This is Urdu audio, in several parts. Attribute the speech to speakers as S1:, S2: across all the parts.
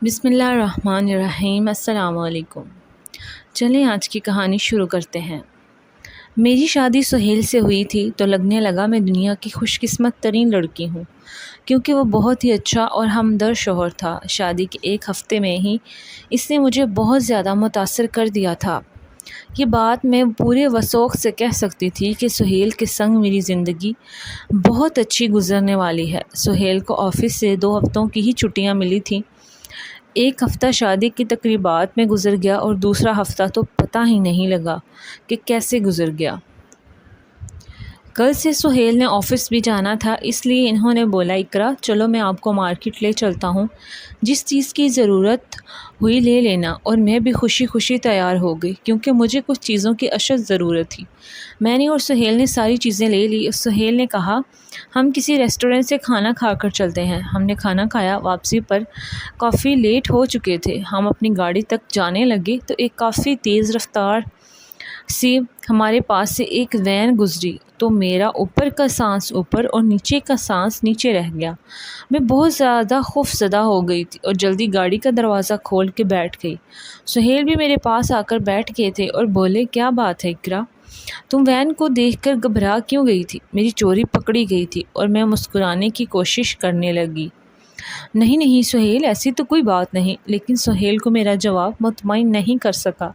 S1: بسم اللہ الرحمن الرحیم۔ السلام علیکم۔ چلیں آج کی کہانی شروع کرتے ہیں۔ میری شادی سہیل سے ہوئی تھی تو لگنے لگا میں دنیا کی خوش قسمت ترین لڑکی ہوں، کیونکہ وہ بہت ہی اچھا اور ہمدرد شوہر تھا۔ شادی کے ایک ہفتے میں ہی اس نے مجھے بہت زیادہ متاثر کر دیا تھا۔ یہ بات میں پورے وثوق سے کہہ سکتی تھی کہ سہیل کے سنگ میری زندگی بہت اچھی گزرنے والی ہے۔ سہیل کو آفس سے 2 ہفتوں کی ہی چھٹیاں ملی تھیں۔ ایک ہفتہ شادی کی تقریبات میں گزر گیا اور دوسرا ہفتہ تو پتہ ہی نہیں لگا کہ کیسے گزر گیا۔ کل سے سہیل نے آفس بھی جانا تھا، اس لیے انہوں نے بولا اقرا چلو میں آپ کو مارکیٹ لے چلتا ہوں، جس چیز کی ضرورت ہوئی لے لینا۔ اور میں بھی خوشی خوشی تیار ہو گئی کیونکہ مجھے کچھ چیزوں کی اشد ضرورت تھی۔ میں نے اور سہیل نے ساری چیزیں لے لی۔ سہیل نے کہا ہم کسی ریسٹورنٹ سے کھانا کھا کر چلتے ہیں۔ ہم نے کھانا کھایا، واپسی پر کافی لیٹ ہو چکے تھے۔ ہم اپنی گاڑی تک جانے لگے تو ایک کافی تیز رفتار سی ہمارے پاس سے ایک وین گزری تو میرا اوپر کا سانس اوپر اور نیچے کا سانس نیچے رہ گیا۔ میں بہت زیادہ خوف زدہ ہو گئی تھی اور جلدی گاڑی کا دروازہ کھول کے بیٹھ گئی۔ سہیل بھی میرے پاس آ کر بیٹھ گئے تھے اور بولے کیا بات ہے اقرا، تم وین کو دیکھ کر گھبرا کیوں گئی تھی؟ میری چوری پکڑی گئی تھی اور میں مسکرانے کی کوشش کرنے لگی۔ نہیں سہیل، ایسی تو کوئی بات نہیں۔ لیکن سہیل کو میرا جواب مطمئن نہیں کر سکا،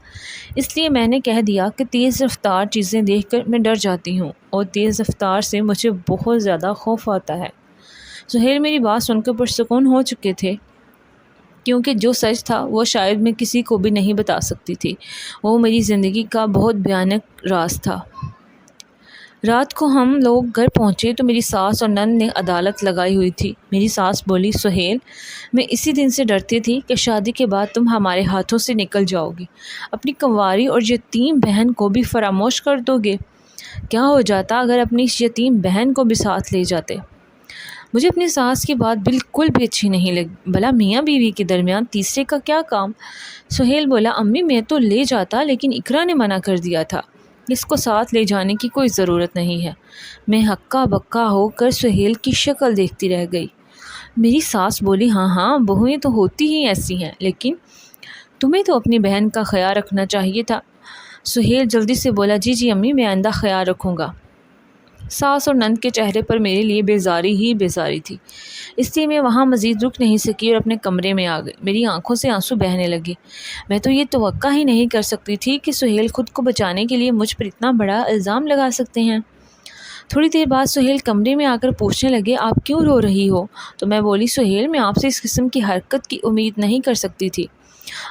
S1: اس لیے میں نے کہہ دیا کہ تیز رفتار چیزیں دیکھ کر میں ڈر جاتی ہوں اور تیز رفتار سے مجھے بہت زیادہ خوف آتا ہے۔ سہیل میری بات سن کر پرسکون ہو چکے تھے، کیونکہ جو سچ تھا وہ شاید میں کسی کو بھی نہیں بتا سکتی تھی۔ وہ میری زندگی کا بہت بھیانک راز تھا۔ رات کو ہم لوگ گھر پہنچے تو میری ساس اور نند نے عدالت لگائی ہوئی تھی۔ میری ساس بولی سہیل میں اسی دن سے ڈرتی تھی کہ شادی کے بعد تم ہمارے ہاتھوں سے نکل جاؤ گی، اپنی کنواری اور یتیم بہن کو بھی فراموش کر دو گے۔ کیا ہو جاتا اگر اپنی یتیم بہن کو بھی ساتھ لے جاتے؟ مجھے اپنی ساس کی بات بالکل بھی اچھی نہیں لگی۔ بھلا میاں بیوی کے درمیان تیسرے کا کیا کام؟ سہیل بولا امی میں تو لے جاتا لیکن اقرا نے منع کر دیا تھا، اس کو ساتھ لے جانے کی کوئی ضرورت نہیں ہے۔ میں ہکا بکا ہو کر سہیل کی شکل دیکھتی رہ گئی۔ میری ساس بولی ہاں بہویں تو ہوتی ہی ایسی ہیں، لیکن تمہیں تو اپنی بہن کا خیال رکھنا چاہیے تھا۔ سہیل جلدی سے بولا جی امی میں آئندہ خیال رکھوں گا۔ ساس اور نند کے چہرے پر میرے لیے بیزاری تھی، اس لیے میں وہاں مزید رک نہیں سکی اور اپنے کمرے میں آ گئی۔ میری آنکھوں سے آنسو بہنے لگے۔ میں تو یہ توقع ہی نہیں کر سکتی تھی کہ سہیل خود کو بچانے کے لیے مجھ پر اتنا بڑا الزام لگا سکتے ہیں۔ تھوڑی دیر بعد سہیل کمرے میں آ کر پوچھنے لگے آپ کیوں رو رہی ہو؟ تو میں بولی سہیل میں آپ سے اس قسم کی حرکت کی امید نہیں کر سکتی تھی۔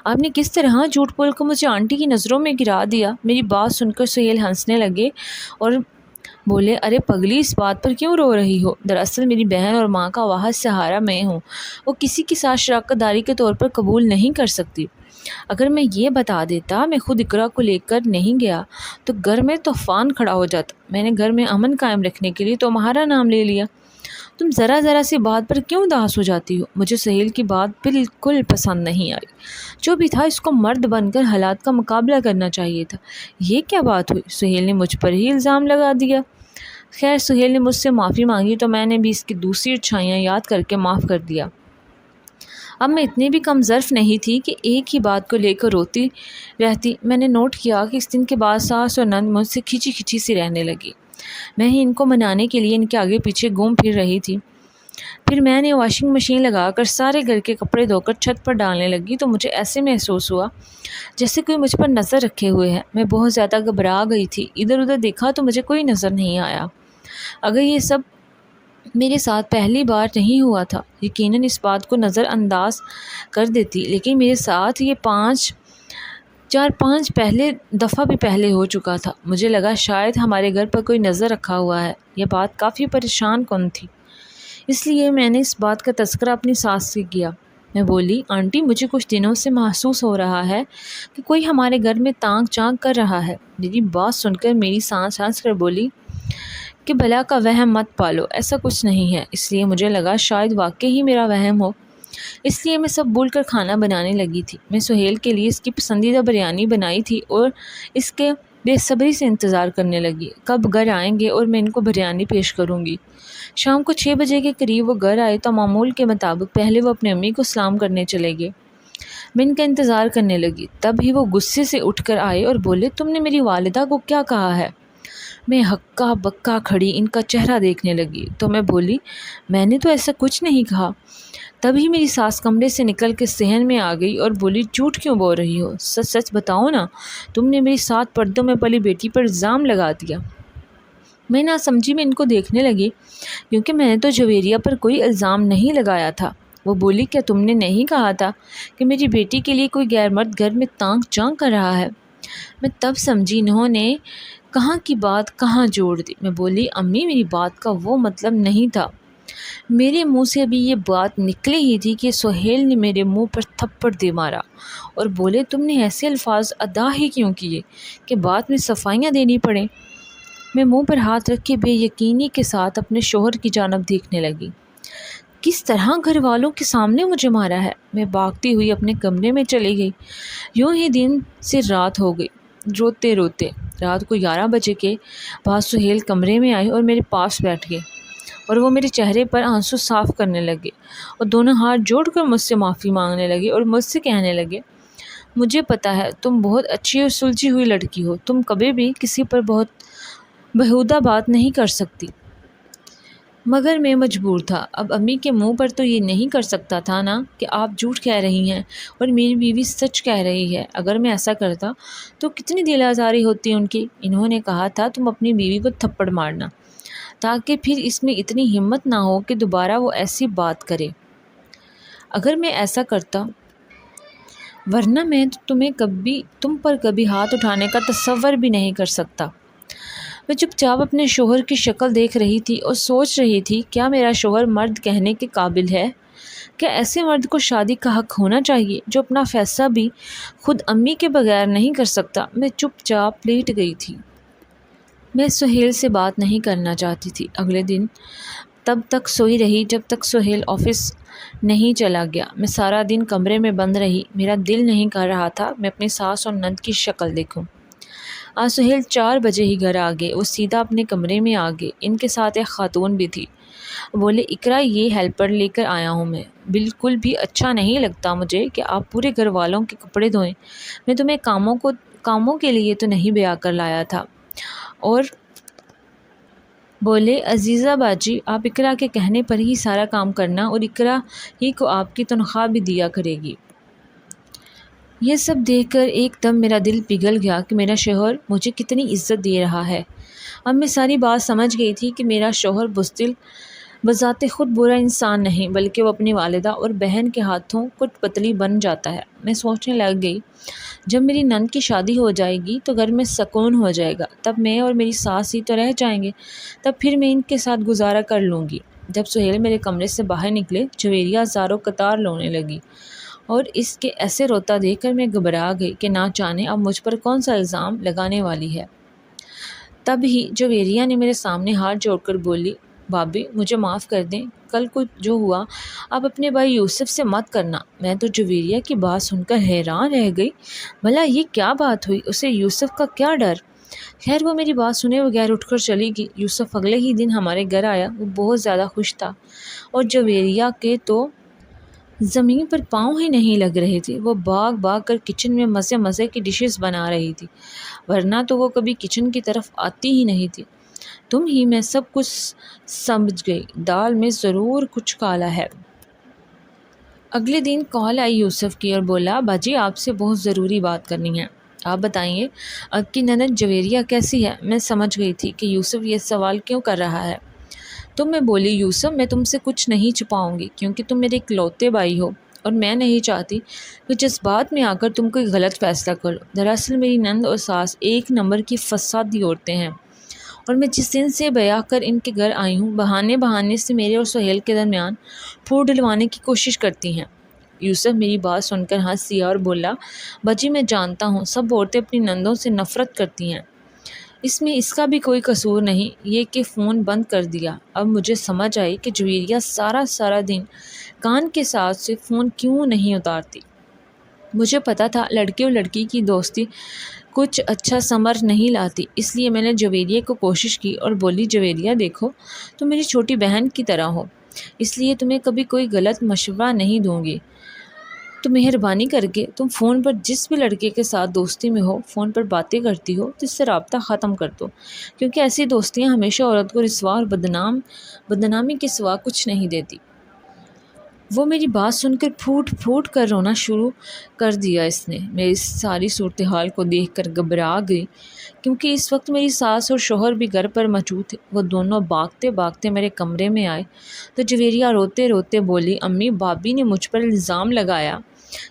S1: آپ نے کس طرح جھوٹ بول کر مجھے آنٹی کی نظروں میں گرا دیا؟ میری بات سن کر سہیل ہنسنے لگے اور بولے ارے پگلی اس بات پر کیوں رو رہی ہو؟ دراصل میری بہن اور ماں کا واحد سہارا میں ہوں، وہ کسی کے ساتھ شراکت داری کے طور پر قبول نہیں کر سکتی۔ اگر میں یہ بتا دیتا میں خود اقرا کو لے کر نہیں گیا تو گھر میں طوفان کھڑا ہو جاتا۔ میں نے گھر میں امن قائم رکھنے کے لیے تمہارا نام لے لیا۔ تم ذرا سی بات پر کیوں اداس ہو جاتی ہو؟ مجھے سہیل کی بات بالکل پسند نہیں آئی۔ جو بھی تھا اس کو مرد بن کر حالات کا مقابلہ کرنا چاہیے تھا۔ یہ کیا بات ہوئی؟ سہیل نے مجھ پر ہی الزام لگا دیا۔ خیر سہیل نے مجھ سے معافی مانگی تو میں نے بھی اس کی دوسری اچھائیاں یاد کر کے معاف کر دیا۔ اب میں اتنی بھی کم ظرف نہیں تھی کہ ایک ہی بات کو لے کر روتی رہتی۔ میں نے نوٹ کیا کہ اس دن کے بعد ساس اور نند مجھ سے کھچی سی رہنے لگی۔ میں ہی ان کو منانے کے لیے ان کے آگے پیچھے گھوم پھر رہی تھی۔ پھر میں نے واشنگ مشین لگا کر سارے گھر کے کپڑے دھو کر چھت پر ڈالنے لگی تو مجھے ایسے محسوس ہوا جیسے کوئی مجھ پر نظر رکھے ہوئے ہے۔ میں بہت زیادہ گھبرا گئی تھی۔ ادھر ادھر دیکھا تو مجھے کوئی نظر نہیں آیا۔ اگر یہ سب میرے ساتھ پہلی بار نہیں ہوا تھا یقیناً اس بات کو نظر انداز کر دیتی، لیکن میرے ساتھ یہ 4-5 دفعہ بھی پہلے ہو چکا تھا۔ مجھے لگا شاید ہمارے گھر پر کوئی نظر رکھا ہوا ہے۔ یہ بات کافی پریشان کن تھی، اس لیے میں نے اس بات کا تذکرہ اپنی ساس سے کیا۔ میں بولی آنٹی مجھے کچھ دنوں سے محسوس ہو رہا ہے کہ کوئی ہمارے گھر میں تانگ چانگ کر رہا ہے۔ میری بات سن کر میری ساس ہنس کر بولی کہ بلا کا وہم مت پالو، ایسا کچھ نہیں ہے۔ اس لیے مجھے لگا شاید واقعی ہی میرا وہم ہو، اس لیے میں سب بھول کر کھانا بنانے لگی تھی۔ میں سہیل کے لیے اس کی پسندیدہ بریانی بنائی تھی اور اس کے بے صبری سے انتظار کرنے لگی کب گھر آئیں گے اور میں ان کو بریانی پیش کروں گی۔ شام کو 6 بجے کے قریب وہ گھر آئے تو معمول کے مطابق پہلے وہ اپنی امی کو سلام کرنے چلے گئے۔ میں ان کا انتظار کرنے لگی، تب ہی وہ غصے سے اٹھ کر آئے اور بولے تم نے میری والدہ کو کیا کہا ہے؟ میں ہکا بکا کھڑی ان کا چہرہ دیکھنے لگی تو میں بولی میں نے تو ایسا کچھ نہیں کہا۔ تبھی میری ساس کمرے سے نکل کے صحن میں آ گئی اور بولی جھوٹ کیوں بول رہی ہو، سچ سچ بتاؤ نا، تم نے میری 7 پردوں میں پلی بیٹی پر الزام لگا دیا۔ میں نہ سمجھی میں ان کو دیکھنے لگی کیونکہ میں نے تو جویریہ پر کوئی الزام نہیں لگایا تھا۔ وہ بولی کیا تم نے نہیں کہا تھا کہ میری بیٹی کے لیے کوئی غیر مرد گھر میں تانگ چانگ کر رہا ہے؟ میں تب سمجھی انہوں نے کہاں کی بات کہاں جوڑ دی۔ میں بولی امی میری بات کا وہ مطلب نہیں تھا، میرے منہ سے ابھی یہ بات نکلی ہی تھی کہ سہیل نے میرے منہ پر تھپڑ دے مارا اور بولے تم نے ایسے الفاظ ادا ہی کیوں کیے کہ بعد میں صفائیاں دینی پڑیں۔ میں منہ پر ہاتھ رکھ کے بے یقینی کے ساتھ اپنے شوہر کی جانب دیکھنے لگی۔ کس طرح گھر والوں کے سامنے مجھے مارا ہے؟ میں بھاگتی ہوئی اپنے کمرے میں چلی گئی۔ یوں ہی دن سے رات ہو گئی، روتے روتے رات کو 11 بجے کے بعد سہیل کمرے میں آئے اور میرے پاس بیٹھ گئے اور وہ میرے چہرے پر آنسو صاف کرنے لگے اور دونوں ہاتھ جوڑ کر مجھ سے معافی مانگنے لگے اور مجھ سے کہنے لگے مجھے پتہ ہے تم بہت اچھی اور سلجھی ہوئی لڑکی ہو، تم کبھی بھی کسی پر بہت بےہودہ بات نہیں کر سکتی، مگر میں مجبور تھا۔ اب امی کے منہ پر تو یہ نہیں کر سکتا تھا نا کہ آپ جھوٹ کہہ رہی ہیں اور میری بیوی سچ کہہ رہی ہے۔ اگر میں ایسا کرتا تو کتنی دل آزاری ہوتی ان کی۔ انہوں نے کہا تھا تم اپنی بیوی کو تھپڑ مارنا تاکہ پھر اس میں اتنی ہمت نہ ہو کہ دوبارہ وہ ایسی بات کرے۔ اگر میں ایسا کرتا، ورنہ میں تم پر کبھی ہاتھ اٹھانے کا تصور بھی نہیں کر سکتا۔ میں چپ چاپ اپنے شوہر کی شکل دیکھ رہی تھی اور سوچ رہی تھی کیا میرا شوہر مرد کہنے کے قابل ہے؟ کیا ایسے مرد کو شادی کا حق ہونا چاہیے جو اپنا فیصلہ بھی خود امی کے بغیر نہیں کر سکتا؟ میں چپ چاپ لیٹ گئی تھی۔ میں سہیل سے بات نہیں کرنا چاہتی تھی۔ اگلے دن تب تک سوئی رہی جب تک سہیل آفس نہیں چلا گیا۔ میں سارا دن کمرے میں بند رہی، میرا دل نہیں کر رہا تھا میں اپنی ساس اور نند کی شکل دیکھوں۔ آج سہیل 4 بجے ہی گھر آ گئے، وہ سیدھا اپنے کمرے میں آ گئے۔ ان کے ساتھ ایک خاتون بھی تھی۔ بولے اقرا یہ ہیلپر لے کر آیا ہوں میں، بالکل بھی اچھا نہیں لگتا مجھے کہ آپ پورے گھر والوں کے کپڑے دھوئیں، میں تمہیں کاموں کے لیے تو نہیں بیاہ کر لایا تھا۔ اور بولے عزیزہ باجی آپ اقرا کے کہنے پر ہی سارا کام کرنا اور اقرا ہی کو آپ کی تنخواہ بھی دیا کرے گی۔ یہ سب دیکھ کر ایک دم میرا دل پگھل گیا کہ میرا شوہر مجھے کتنی عزت دے رہا ہے۔ اب میں ساری بات سمجھ گئی تھی کہ میرا شوہر بزدل بذات خود برا انسان نہیں بلکہ وہ اپنی والدہ اور بہن کے ہاتھوں کٹ پتلی بن جاتا ہے۔ میں سوچنے لگ گئی جب میری نند کی شادی ہو جائے گی تو گھر میں سکون ہو جائے گا، تب میں اور میری ساس ہی تو رہ جائیں گے، تب پھر میں ان کے ساتھ گزارا کر لوں گی۔ جب سہیل میرے کمرے سے باہر نکلے جویریہ زاروں قطار رونے لگی اور اس کے ایسے روتا دیکھ کر میں گھبرا گئی کہ نہ جانے اب مجھ پر کون سا الزام لگانے والی ہے۔ تب ہی جویریہ نے میرے سامنے ہاتھ جوڑ کر بولی بھابھی مجھے معاف کر دیں، کل کو جو ہوا آپ اپنے بھائی یوسف سے مت کرنا۔ میں تو جویریہ کی بات سن کر حیران رہ گئی، بھلا یہ کیا بات ہوئی، اسے یوسف کا کیا ڈر؟ خیر وہ میری بات سنے بغیر اٹھ کر چلی گئی۔ یوسف اگلے ہی دن ہمارے گھر آیا، وہ بہت زیادہ خوش تھا اور جویریہ کے تو زمین پر پاؤں ہی نہیں لگ رہے تھے۔ وہ بھاگ کر کچن میں مزے کی ڈشز بنا رہی تھی، ورنہ تو وہ کبھی کچن کی طرف آتی ہی نہیں تھی۔ تم ہی میں سب کچھ سمجھ گئی، دال میں ضرور کچھ کالا ہے۔ اگلے دن کال آئی یوسف کی اور بولا باجی آپ سے بہت ضروری بات کرنی ہے، آپ بتائیے آپ کی نند جویریہ کیسی ہے؟ میں سمجھ گئی تھی کہ یوسف یہ سوال کیوں کر رہا ہے، تو میں بولی یوسف میں تم سے کچھ نہیں چھپاؤں گی کیونکہ تم میرے اکلوتے بھائی ہو اور میں نہیں چاہتی کہ جذبات میں آ کر تم کوئی غلط فیصلہ کرو۔ دراصل میری نند اور ساس ایک نمبر کی فسادی عورتیں ہیں اور میں جس دن سے بیاہ کر ان کے گھر آئی ہوں بہانے سے میرے اور سہیل کے درمیان پھوٹ ڈلوانے کی کوشش کرتی ہیں۔ یوسف میری بات سن کر ہنس دیا اور بولا باجی میں جانتا ہوں سب عورتیں اپنی نندوں سے نفرت کرتی ہیں، اس میں اس کا بھی کوئی قصور نہیں۔ یہ کہ فون بند کر دیا، اب مجھے سمجھ آئی کہ جویریہ سارا دن کان کے ساتھ سے فون کیوں نہیں اتارتی۔ مجھے پتا تھا لڑکے اور لڑکی کی دوستی کچھ اچھا ثمر نہیں لاتی، اس لیے میں نے جویریہ کو کوشش کی اور بولی جویریہ دیکھو تم میری چھوٹی بہن کی طرح ہو، اس لیے تمہیں کبھی کوئی غلط مشورہ نہیں دوں گی، تو مہربانی کر کے تم فون پر جس بھی لڑکے کے ساتھ دوستی میں ہو فون پر باتیں کرتی ہو تو اس سے رابطہ ختم کر دو، کیونکہ ایسی دوستیاں ہمیشہ عورت کو رسوا اور بدنامی کے سوا کچھ نہیں دیتی۔ وہ میری بات سن کر پھوٹ پھوٹ کر رونا شروع کر دیا۔ اس نے میری ساری صورتحال کو دیکھ کر گھبرا گئی، کیونکہ اس وقت میری ساس اور شوہر بھی گھر پر موجود تھے۔ وہ دونوں بھاگتے بھاگتے میرے کمرے میں آئے تو جویریہ روتے روتے بولی، امی، بھابھی نے مجھ پر الزام لگایا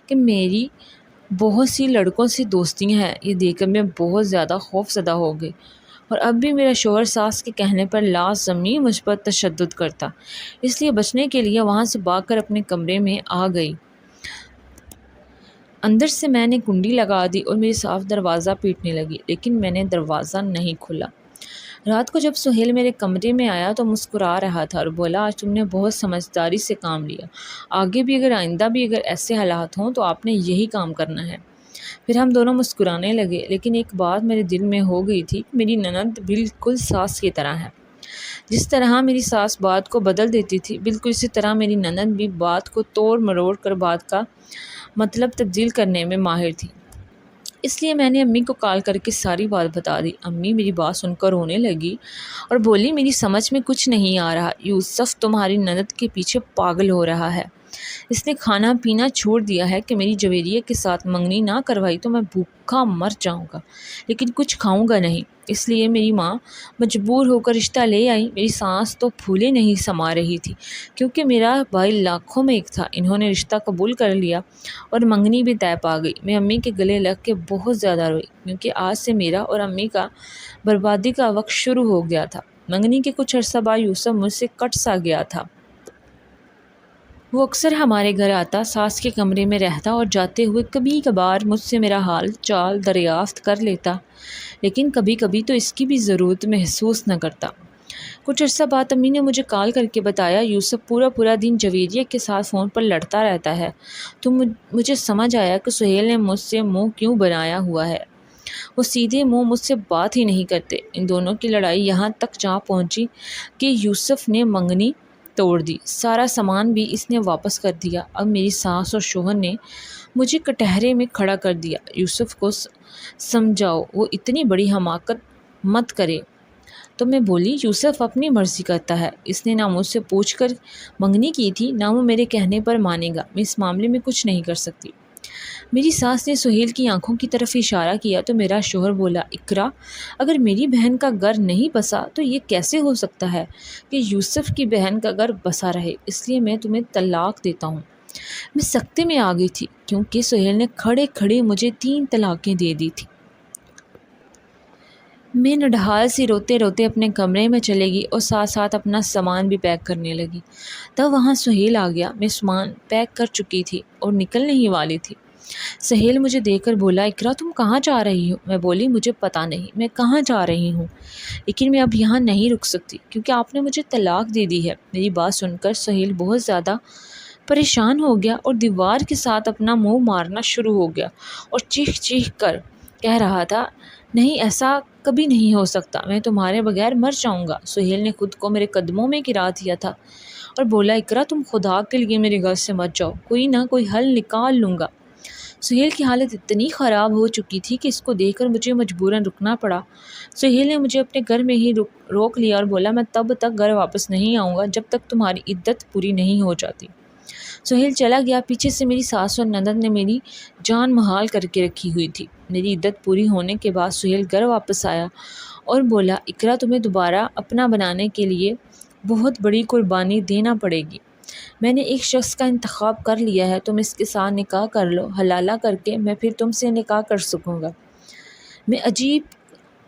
S1: کہ میری بہت سی لڑکوں سے دوستیاں ہیں۔ یہ دیکھ کر میں بہت زیادہ خوف زدہ ہو گئی، اور اب بھی میرا شوہر ساس کے کہنے پر لازمی مجھ پر تشدد کرتا، اس لیے بچنے کے لیے وہاں سے بھاگ کر اپنے کمرے میں آ گئی۔ اندر سے میں نے کنڈی لگا دی اور میری صاف دروازہ پیٹنے لگی، لیکن میں نے دروازہ نہیں کھولا۔ رات کو جب سہیل میرے کمرے میں آیا تو مسکرا رہا تھا اور بولا، آج تم نے بہت سمجھداری سے کام لیا، آگے بھی آئندہ بھی اگر ایسے حالات ہوں تو آپ نے یہی کام کرنا ہے۔ پھر ہم دونوں مسکرانے لگے، لیکن ایک بات میرے دل میں ہو گئی تھی، میری نند بالکل ساس کی طرح ہے۔ جس طرح میری ساس بات کو بدل دیتی تھی، بالکل اسی طرح میری نند بھی بات کو توڑ مروڑ کر بات کا مطلب تبدیل کرنے میں ماہر تھی۔ اس لیے میں نے امی کو کال کر کے ساری بات بتا دی۔ امی میری بات سن کر رونے لگی اور بولی، میری سمجھ میں کچھ نہیں آ رہا، یوسف تمہاری نند کے پیچھے پاگل ہو رہا ہے۔ اس نے کھانا پینا چھوڑ دیا ہے کہ میری جویریہ کے ساتھ منگنی نہ کروائی تو میں بھوکا مر جاؤں گا، لیکن کچھ کھاؤں گا نہیں۔ اس لیے میری ماں مجبور ہو کر رشتہ لے آئی۔ میری سانس تو پھولے نہیں سما رہی تھی، کیونکہ میرا بھائی لاکھوں میں ایک تھا۔ انہوں نے رشتہ قبول کر لیا اور منگنی بھی طے پا گئی۔ میں امی کے گلے لگ کے بہت زیادہ روئی، کیونکہ آج سے میرا اور امی کا بربادی کا وقت شروع ہو گیا تھا۔ منگنی کے کچھ عرصہ بعد یوسف مجھ سے کٹ سا گیا تھا۔ وہ اکثر ہمارے گھر آتا، ساس کے کمرے میں رہتا اور جاتے ہوئے کبھی کبھار مجھ سے میرا حال چال دریافت کر لیتا، لیکن کبھی کبھی تو اس کی بھی ضرورت محسوس نہ کرتا۔ کچھ عرصہ بعد امی نے مجھے کال کر کے بتایا، یوسف پورا دن جویریہ کے ساتھ فون پر لڑتا رہتا ہے۔ تو مجھے سمجھ آیا کہ سہیل نے مجھ سے منہ کیوں بنایا ہوا ہے۔ وہ سیدھے منہ مجھ سے بات ہی نہیں کرتے۔ ان دونوں کی لڑائی یہاں تک جا پہنچی کہ یوسف نے منگنی توڑ دی، سارا سامان بھی اس نے واپس کر دیا۔ اب میری ساس اور شوہر نے مجھے کٹہرے میں کھڑا کر دیا۔ یوسف کو سمجھاؤ وہ اتنی بڑی حماقت مت کرے۔ تو میں بولی، یوسف اپنی مرضی کرتا ہے، اس نے نہ مجھ سے پوچھ کر منگنی کی تھی، نہ وہ میرے کہنے پر مانے گا۔ میں اس معاملے میں کچھ نہیں کر سکتی۔ میری ساس نے سہیل کی آنکھوں کی طرف اشارہ کیا تو میرا شوہر بولا، اقرا، اگر میری بہن کا گھر نہیں بسا تو یہ کیسے ہو سکتا ہے کہ یوسف کی بہن کا گھر بسا رہے؟ اس لیے میں تمہیں طلاق دیتا ہوں۔ میں سکتے میں آ گئی تھی، کیونکہ سہیل نے کھڑے کھڑے مجھے 3 طلاقیں دے دی تھی۔ میں نڈھال سی روتے روتے اپنے کمرے میں چلے گئی اور ساتھ ساتھ اپنا سامان بھی پیک کرنے لگی۔ تب وہاں سہیل آ گیا۔ میں سامان پیک کر چکی تھی اور نکلنے ہی والی تھی۔ سہیل مجھے دیکھ کر بولا، اقرا، تم کہاں جا رہی ہو؟ میں بولی، مجھے پتہ نہیں میں کہاں جا رہی ہوں، لیکن میں اب یہاں نہیں رک سکتی، کیونکہ آپ نے مجھے طلاق دے دی ہے۔ میری بات سن کر سہیل بہت زیادہ پریشان ہو گیا اور دیوار کے ساتھ اپنا منہ مارنا شروع ہو گیا اور چیخ چیخ کر کہہ رہا تھا، نہیں، ایسا کبھی نہیں ہو سکتا، میں تمہارے بغیر مر جاؤں گا۔ سہیل نے خود کو میرے قدموں میں گرا دیا تھا اور بولا، اقرا، تم خدا کے لیے میرے گھر سے مت جاؤ، کوئی نہ کوئی حل نکال لوں گا۔ سہیل کی حالت اتنی خراب ہو چکی تھی کہ اس کو دیکھ کر مجھے مجبوراً رکنا پڑا۔ سہیل نے مجھے اپنے گھر میں ہی روک لیا اور بولا، میں تب تک گھر واپس نہیں آؤں گا جب تک تمہاری عدت پوری نہیں ہو جاتی۔ سہیل چلا گیا۔ پیچھے سے میری ساس اور نند نے میری جان محال کر کے رکھی ہوئی تھی۔ میری عدت پوری ہونے کے بعد سہیل گھر واپس آیا اور بولا، اقرا، تمہیں دوبارہ اپنا بنانے کے لیے بہت بڑی قربانی دینا پڑے گی۔ میں نے ایک شخص کا انتخاب کر لیا ہے، تم اس کے ساتھ نکاح کر لو، حلالہ کر کے میں پھر تم سے نکاح کر سکوں گا۔ میں عجیب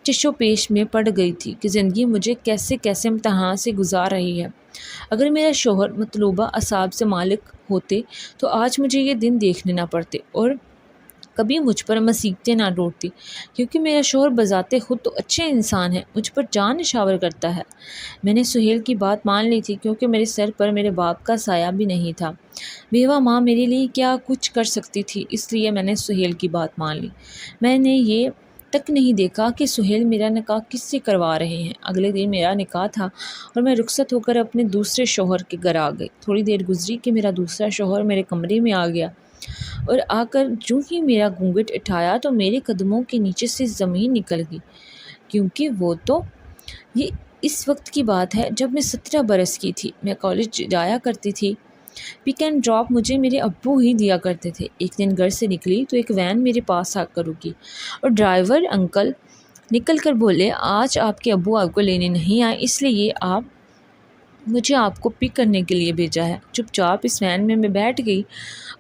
S1: چشو پیش میں پڑ گئی تھی کہ زندگی مجھے کیسے کیسے امتحان سے گزار رہی ہے۔ اگر میرا شوہر مطلوبہ اعصاب سے مالک ہوتے تو آج مجھے یہ دن دیکھنے نہ پڑتے اور کبھی مجھ پر مصیبتیں نہ ڈوٹتی، کیونکہ میرا شوہر بذات خود تو اچھے انسان ہے، مجھ پر جان نشاور کرتا ہے۔ میں نے سہیل کی بات مان لی تھی، کیونکہ میرے سر پر میرے باپ کا سایہ بھی نہیں تھا۔ بیوہ ماں میرے لیے کیا کچھ کر سکتی تھی، اس لیے میں نے سہیل کی بات مان لی۔ میں نے یہ تک نہیں دیکھا کہ سہیل میرا نکاح کس سے کروا رہے ہیں۔ اگلے دن میرا نکاح تھا اور میں رخصت ہو کر اپنے دوسرے شوہر کے گھر آ گئی۔ تھوڑی دیر گزری کہ میرا دوسرا شوہر میرے کمرے میں آ گیا۔ اور آ کر جو ہی میرا گھونگھٹ اٹھایا تو میرے قدموں کے نیچے سے زمین نکل گئی، کیونکہ یہ اس وقت کی بات ہے جب میں 17 برس کی تھی۔ میں کالج جایا کرتی تھی۔ پک اینڈ ڈراپ مجھے میرے ابو ہی دیا کرتے تھے۔ ایک دن گھر سے نکلی تو ایک وین میرے پاس آ کر رکی اور ڈرائیور انکل نکل کر بولے، آج آپ کے ابو آپ کو لینے نہیں آئے، اس لیے مجھے آپ کو پک کرنے کے لیے بھیجا ہے۔ چپ چاپ اس وین میں بیٹھ گئی۔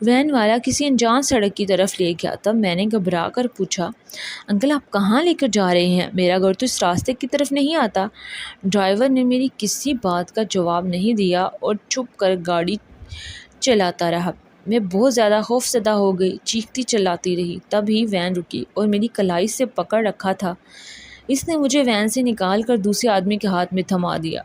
S1: وین والا کسی انجان سڑک کی طرف لے گیا۔ تب میں نے گھبرا کر پوچھا، انکل آپ کہاں لے کر جا رہے ہیں؟ میرا گھر تو اس راستے کی طرف نہیں آتا۔ ڈرائیور نے میری کسی بات کا جواب نہیں دیا اور چھپ کر گاڑی چلاتا رہا۔ میں بہت زیادہ خوف زدہ ہو گئی، چیختی چلاتی رہی۔ تب ہی وین رکی اور میری کلائی سے پکڑ رکھا تھا اس نے مجھے وین سے نکال کر دوسرے آدمی کے ہاتھ میں تھما دیا۔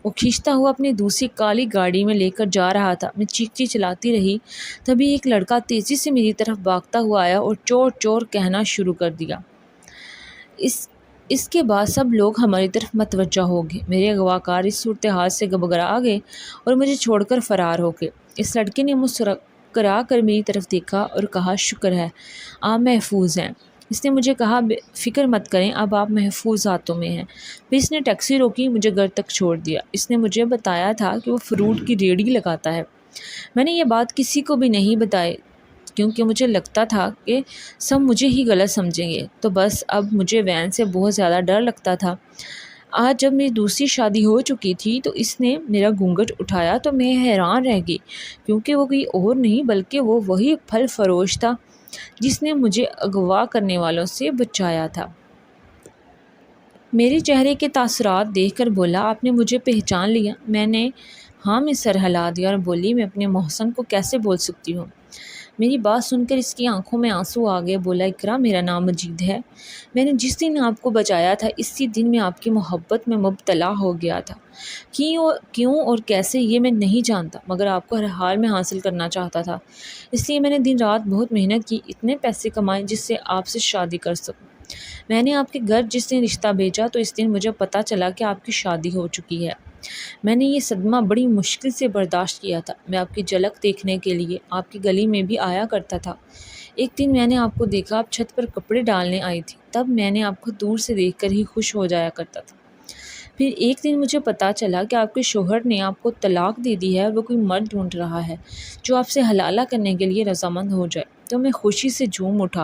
S1: وہ کھینچتا ہوا اپنی دوسری کالی گاڑی میں لے کر جا رہا تھا۔ میں چیختی چلاتی رہی۔ تبھی ایک لڑکا تیزی سے میری طرف بھاگتا ہوا آیا اور چور چور کہنا شروع کر دیا۔ اس کے بعد سب لوگ ہماری طرف متوجہ ہو گئے۔ میرے اغواکار اس صورتحال سے گھبرا گئے اور مجھے چھوڑ کر فرار ہو گئے۔ اس لڑکے نے مسکرا کر میری طرف دیکھا اور کہا، شکر ہے آپ محفوظ ہیں۔ اس نے مجھے کہا، فکر مت کریں، اب آپ محفوظ ہاتھوں میں ہیں۔ پھر اس نے ٹیکسی روکی، مجھے گھر تک چھوڑ دیا۔ اس نے مجھے بتایا تھا کہ وہ فروٹ کی ریہڑی لگاتا ہے۔ میں نے یہ بات کسی کو بھی نہیں بتائی کیونکہ مجھے لگتا تھا کہ سب مجھے ہی غلط سمجھیں گے۔ تو بس اب مجھے وین سے بہت زیادہ ڈر لگتا تھا۔ آج جب میری دوسری شادی ہو چکی تھی تو اس نے میرا گھونگھٹ اٹھایا تو میں حیران رہ گئی، کیونکہ وہ کوئی اور نہیں بلکہ وہی پھل فروش تھا جس نے مجھے اغوا کرنے والوں سے بچایا تھا۔ میرے چہرے کے تاثرات دیکھ کر بولا، آپ نے مجھے پہچان لیا؟ میں نے ہاں میں سر ہلا دیا اور بولی، میں اپنے محسن کو کیسے بول سکتی ہوں؟ میری بات سن کر اس کی آنکھوں میں آنسو آ گئے۔ بولا، اقرا میرا نام مجید ہے۔ میں نے جس دن آپ کو بچایا تھا اسی دن میں آپ کی محبت میں مبتلا ہو گیا تھا۔ کیوں اور کیسے یہ میں نہیں جانتا، مگر آپ کو ہر حال میں حاصل کرنا چاہتا تھا، اس لیے میں نے دن رات بہت محنت کی، اتنے پیسے کمائے جس سے آپ سے شادی کر سکوں۔ میں نے آپ کے گھر جس دن رشتہ بھیجا تو اس دن مجھے پتہ چلا کہ آپ کی شادی ہو چکی ہے۔ میں نے یہ صدمہ بڑی مشکل سے برداشت کیا تھا۔ میں آپ کی جھلک دیکھنے کے لیے آپ کی گلی میں بھی آیا کرتا تھا۔ ایک دن میں نے آپ کو دیکھا، آپ چھت پر کپڑے ڈالنے آئی تھی، تب میں نے آپ کو دور سے دیکھ کر ہی خوش ہو جایا کرتا تھا۔ پھر ایک دن مجھے پتہ چلا کہ آپ کے شوہر نے آپ کو طلاق دے دی ہے اور وہ کوئی مرد ڈھونڈ رہا ہے جو آپ سے حلالہ کرنے کے لیے رضامند ہو جائے۔ تو میں خوشی سے جھوم اٹھا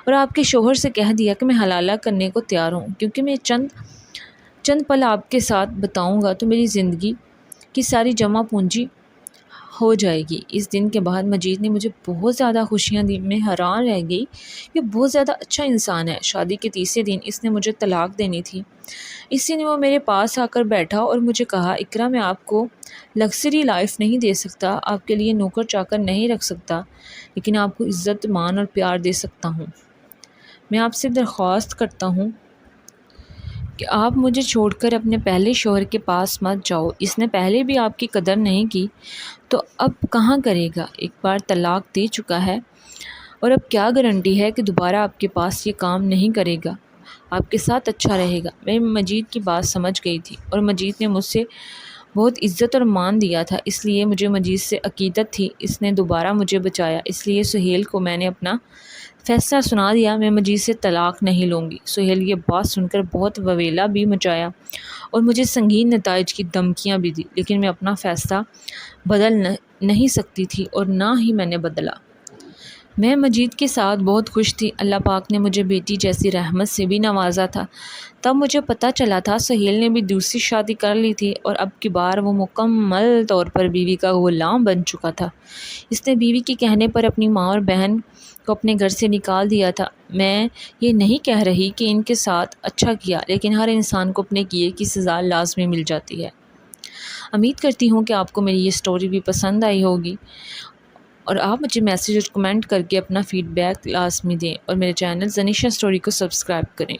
S1: اور آپ کے شوہر سے کہہ دیا کہ میں حلالہ کرنے کو تیار ہوں، کیونکہ میں چند پل آپ کے ساتھ بتاؤں گا تو میری زندگی کی ساری جمع پونجی ہو جائے گی۔ اس دن کے بعد مجید نے مجھے بہت زیادہ خوشیاں دی۔ میں حیران رہ گئی، یہ بہت زیادہ اچھا انسان ہے۔ شادی کے تیسرے دن اس نے مجھے طلاق دینی تھی۔ اس دن وہ میرے پاس آ کر بیٹھا اور مجھے کہا، اقرا میں آپ کو لگژری لائف نہیں دے سکتا، آپ کے لیے نوکر چاکر نہیں رکھ سکتا، لیکن آپ کو عزت، مان اور پیار دے سکتا ہوں۔ میں آپ سے درخواست کرتا ہوں کہ آپ مجھے چھوڑ کر اپنے پہلے شوہر کے پاس مت جاؤ۔ اس نے پہلے بھی آپ کی قدر نہیں کی تو اب کہاں کرے گا؟ ایک بار طلاق دے چکا ہے اور اب کیا گارنٹی ہے کہ دوبارہ آپ کے پاس یہ کام نہیں کرے گا، آپ کے ساتھ اچھا رہے گا۔ میں مجید کی بات سمجھ گئی تھی اور مجید نے مجھ سے بہت عزت اور مان دیا تھا، اس لیے مجھے مجید سے عقیدت تھی۔ اس نے دوبارہ مجھے بچایا، اس لیے سہیل کو میں نے اپنا فیصلہ سنا دیا، میں مجید سے طلاق نہیں لوں گی۔ سہیل یہ بات سن کر بہت وویلا بھی مچایا اور مجھے سنگین نتائج کی دھمکیاں بھی دی، لیکن میں اپنا فیصلہ بدل نہیں سکتی تھی اور نہ ہی میں نے بدلا۔ میں مجید کے ساتھ بہت خوش تھی۔ اللہ پاک نے مجھے بیٹی جیسی رحمت سے بھی نوازا تھا۔ تب مجھے پتہ چلا تھا سہیل نے بھی دوسری شادی کر لی تھی اور اب کی بار وہ مکمل طور پر بیوی کا غلام بن چکا تھا۔ اس نے بیوی کے کہنے پر اپنی ماں اور بہن کو اپنے گھر سے نکال دیا تھا۔ میں یہ نہیں کہہ رہی کہ ان کے ساتھ اچھا کیا، لیکن ہر انسان کو اپنے کیے کی سزا لازمی مل جاتی ہے۔ امید کرتی ہوں کہ آپ کو میری یہ سٹوری بھی پسند آئی ہوگی اور آپ مجھے میسیج اور کمنٹ کر کے اپنا فیڈ بیک لازمی دیں اور میرے چینل زنیشہ سٹوری کو سبسکرائب کریں۔